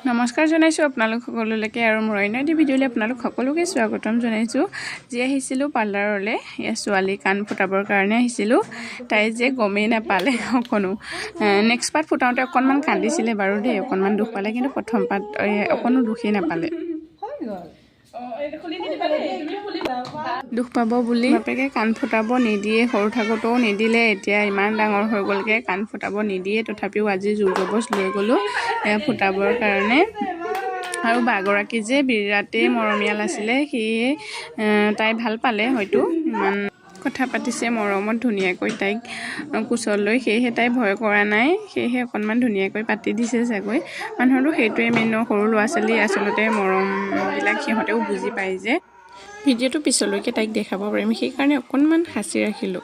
নমস্কাৰ জনাইছোঁ আপোনালোক সকলোলৈকে আৰু মোৰ অন্য এটি ভিডিঅ'লৈ আপোনালোক সকলোকে স্বাগতম জনাইছোঁ। যি আহিছিলোঁ পাৰ্লাৰলৈ ছোৱালী কাণ ফুটাবৰ কাৰণে আহিছিলোঁ। তাই যে গমেই নাপালে অকণো। নেক্সট পাৰ্ট ফুটাওঁতে অকণমান কান্দিছিলে বাৰু দেই, অকণমান দুখ পালে, কিন্তু প্ৰথম পাৰ্ট অকণো দুখেই নাপালে। দুখ পাব বুলি বাপেকে কাণ ফুটাব নিদিয়ে, সৰু থাকোঁতেও নিদিলে, এতিয়া ইমান ডাঙৰ হৈ গ'লগৈ কাণ ফুটাব নিদিয়ে। তথাপিও আজি জোৰ জবজ লৈ গ'লোঁ ফুটাবৰ কাৰণে। আৰু বাগৰাকী যে বিৰাটেই মৰমীয়াল আছিলে, সেয়ে তাই ভাল পালে হয়তো, ইমান কথা পাতিছে মৰমত ধুনীয়াকৈ তাইক কোচত লৈ, সেয়েহে তাই ভয় কৰা নাই, সেয়েহে অকণমান ধুনীয়াকৈ পাতি দিছে চাগৈ। মানুহৰতো সেইটোৱে মেইন, সৰু ল'ৰা ছোৱালী আচলতে মৰমবিলাক সিহঁতেও বুজি পায় যে। ভিডিঅ'টো পিছলৈকে তাইক দেখাব পাৰিম, সেইকাৰণে অকণমান সাঁচি ৰাখিলোঁ।